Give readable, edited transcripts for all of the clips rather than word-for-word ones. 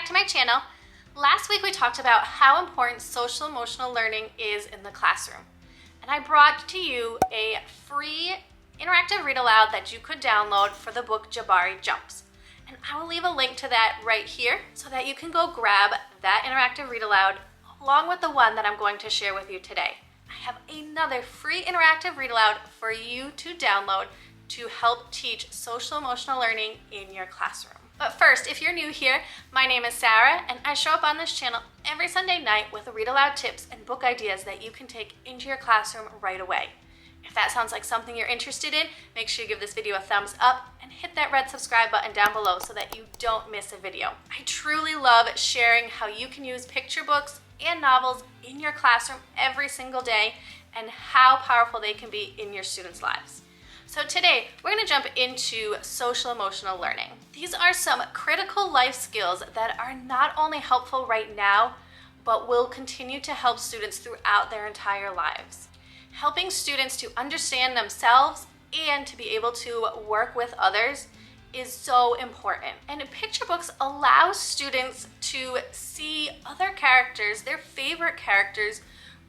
to my channel. Last week we talked about how important social emotional learning is in the classroom. And I brought to you a free interactive read aloud that you could download for the book Jabari Jumps. And I will leave a link to that right here so that you can go grab that interactive read aloud along with the one that I'm going to share with you today. I have another free interactive read aloud for you to download to help teach social emotional learning in your classroom. But first, if you're new here, my name is Sarah, and I show up on this channel every Sunday night with read aloud tips and book ideas that you can take into your classroom right away. If that sounds like something you're interested in, make sure you give this video a thumbs up and hit that red subscribe button down below so that you don't miss a video. I truly love sharing how you can use picture books and novels in your classroom every single day and how powerful they can be in your students' lives. So today, we're going to jump into social emotional learning. These are some critical life skills that are not only helpful right now, but will continue to help students throughout their entire lives. Helping students to understand themselves and to be able to work with others is so important. And picture books allow students to see other characters, their favorite characters,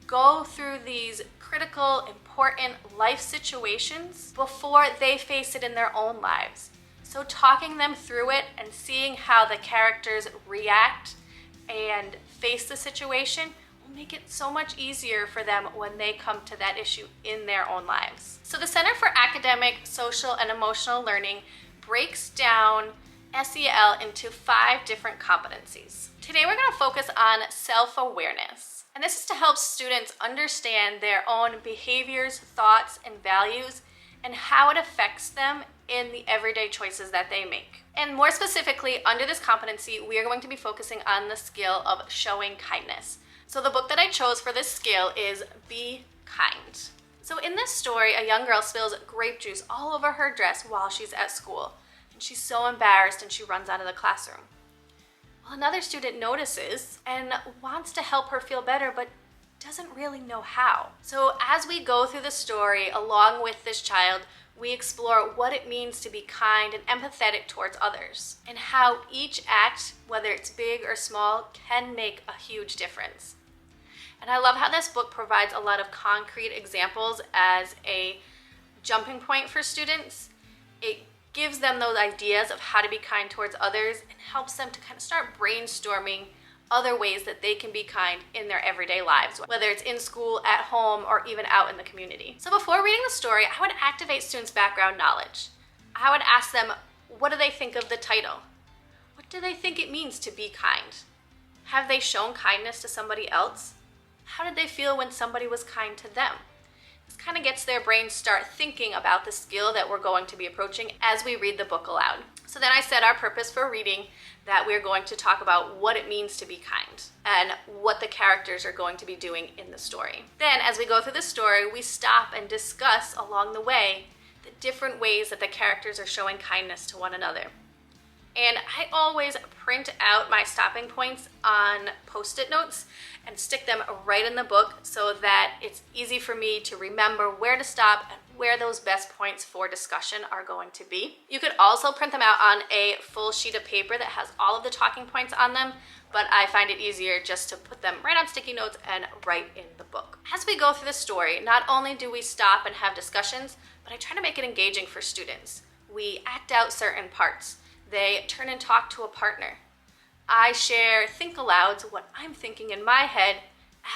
go through these critical, important life situations before they face it in their own lives. So talking them through it and seeing how the characters react and face the situation will make it so much easier for them when they come to that issue in their own lives. So the Center for Academic, Social, and Emotional Learning breaks down SEL into 5 different competencies. Today we're going to focus on self-awareness. And this is to help students understand their own behaviors, thoughts, and values, and how it affects them in the everyday choices that they make. And more specifically, under this competency, we are going to be focusing on the skill of showing kindness. So the book that I chose for this skill is Be Kind. So in this story, a young girl spills grape juice all over her dress while she's at school. And she's so embarrassed and she runs out of the classroom. Another student notices and wants to help her feel better, but doesn't really know how. So as we go through the story along with this child, we explore what it means to be kind and empathetic towards others, and how each act, whether it's big or small, can make a huge difference. And I love how this book provides a lot of concrete examples as a jumping point for students. It gives them those ideas of how to be kind towards others and helps them to kind of start brainstorming other ways that they can be kind in their everyday lives, whether it's in school, at home, or even out in the community. So before reading the story, I would activate students' background knowledge. I would ask them, what do they think of the title? What do they think it means to be kind? Have they shown kindness to somebody else? How did they feel when somebody was kind to them? This kind of gets their brains start thinking about the skill that we're going to be approaching as we read the book aloud. So then I said our purpose for reading that we're going to talk about what it means to be kind and what the characters are going to be doing in the story. Then as we go through the story, we stop and discuss along the way the different ways that the characters are showing kindness to one another. And I always print out my stopping points on Post-it notes and stick them right in the book so that it's easy for me to remember where to stop and where those best points for discussion are going to be. You could also print them out on a full sheet of paper that has all of the talking points on them, but I find it easier just to put them right on sticky notes and write in the book. As we go through the story, not only do we stop and have discussions, but I try to make it engaging for students. We act out certain parts. They turn and talk to a partner. I share think alouds, what I'm thinking in my head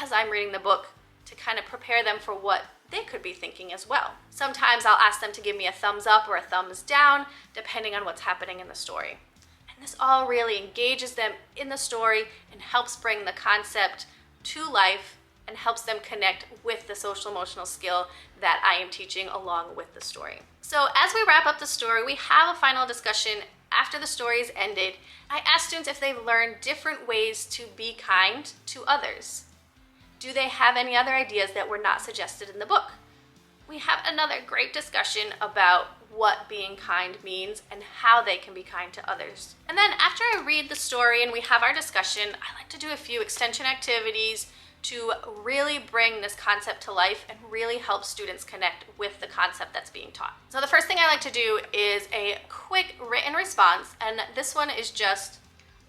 as I'm reading the book to kind of prepare them for what they could be thinking as well. Sometimes I'll ask them to give me a thumbs up or a thumbs down, depending on what's happening in the story. And this all really engages them in the story and helps bring the concept to life and helps them connect with the social emotional skill that I am teaching along with the story. So as we wrap up the story, we have a final discussion. After the story is ended, I ask students if they've learned different ways to be kind to others. Do they have any other ideas that were not suggested in the book? We have another great discussion about what being kind means and how they can be kind to others. And then after I read the story and we have our discussion, I like to do a few extension activities to really bring this concept to life and really help students connect with the concept that's being taught. So the first thing I like to do is a quick written response, and this one is just,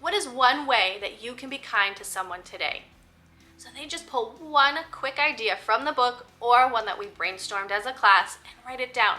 What is one way that you can be kind to someone today? So they just pull one quick idea from the book or one that we brainstormed as a class and write it down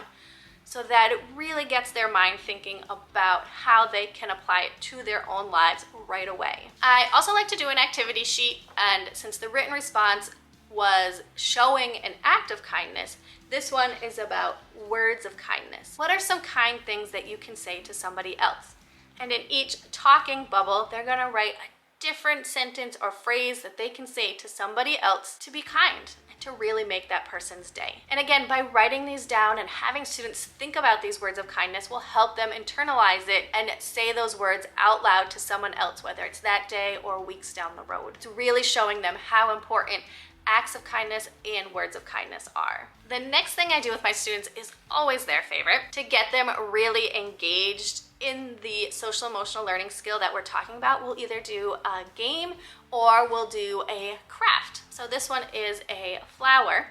so that it really gets their mind thinking about how they can apply it to their own lives right away. I also like to do an activity sheet, and since the written response was showing an act of kindness, this one is about words of kindness. What are some kind things that you can say to somebody else? And in each talking bubble, they're gonna write a different sentence or phrase that they can say to somebody else to be kind and to really make that person's day. And again, by writing these down and having students think about these words of kindness will help them internalize it and say those words out loud to someone else, whether it's that day or weeks down the road. It's really showing them how important acts of kindness and words of kindness are. The next thing I do with my students is always their favorite, to get them really engaged in the social emotional learning skill that we're talking about. We'll either do a game or we'll do a craft. So this one is a flower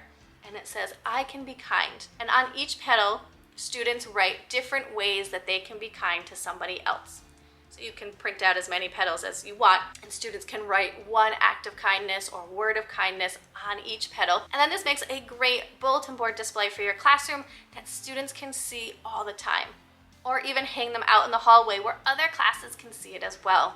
and it says, I can be kind. And on each petal, students write different ways that they can be kind to somebody else. So you can print out as many petals as you want, and students can write one act of kindness or word of kindness on each petal. And then this makes a great bulletin board display for your classroom that students can see all the time, or even hang them out in the hallway where other classes can see it as well.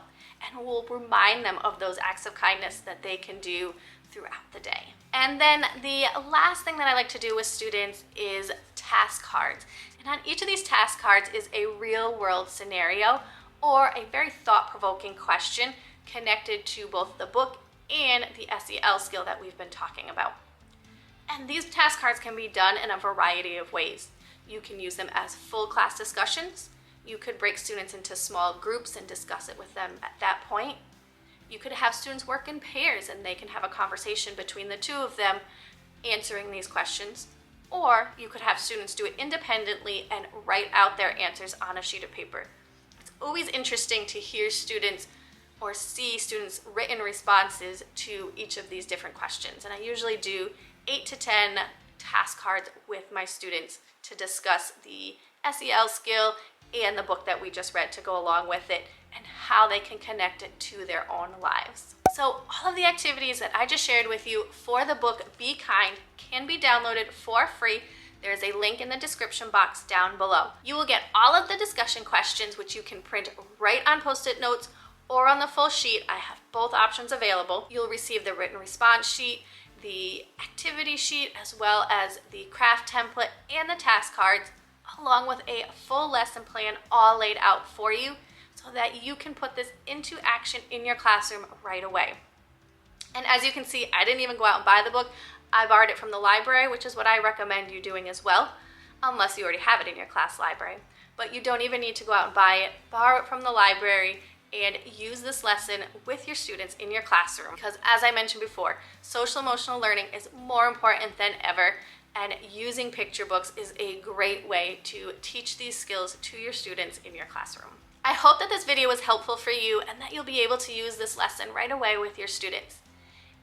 And we'll remind them of those acts of kindness that they can do throughout the day. And then the last thing that I like to do with students is task cards. And on each of these task cards is a real world scenario or a very thought-provoking question connected to both the book and the SEL skill that we've been talking about. And these task cards can be done in a variety of ways. You can use them as full class discussions. You could break students into small groups and discuss it with them at that point. You could have students work in pairs and they can have a conversation between the two of them answering these questions. Or you could have students do it independently and write out their answers on a sheet of paper. Always interesting to hear students or see students' written responses to each of these different questions. And I usually do 8 to 10 task cards with my students to discuss the SEL skill and the book that we just read to go along with it and how they can connect it to their own lives. So all of the activities that I just shared with you for the book Be Kind can be downloaded for free. There's a link in the description box down below. You will get all of the discussion questions, which you can print right on Post-it notes or on the full sheet. I have both options available. You'll receive the written response sheet, the activity sheet, as well as the craft template and the task cards, along with a full lesson plan all laid out for you so that you can put this into action in your classroom right away. And as you can see, I didn't even go out and buy the book. I borrowed it from the library, which is what I recommend you doing as well, unless you already have it in your class library. But you don't even need to go out and buy it. Borrow it from the library and use this lesson with your students in your classroom. Because as I mentioned before, social emotional learning is more important than ever, and using picture books is a great way to teach these skills to your students in your classroom. I hope that this video was helpful for you and that you'll be able to use this lesson right away with your students.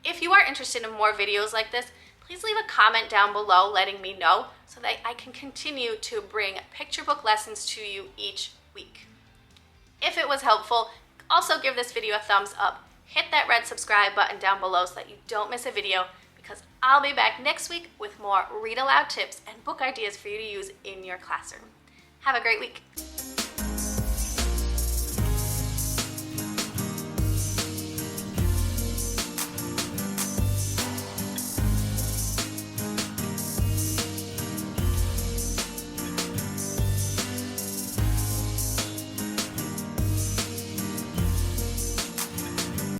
If you are interested in more videos like this, please leave a comment down below letting me know so that I can continue to bring picture book lessons to you each week. If it was helpful, also give this video a thumbs up. Hit that red subscribe button down below so that you don't miss a video, because I'll be back next week with more read aloud tips and book ideas for you to use in your classroom. Have a great week.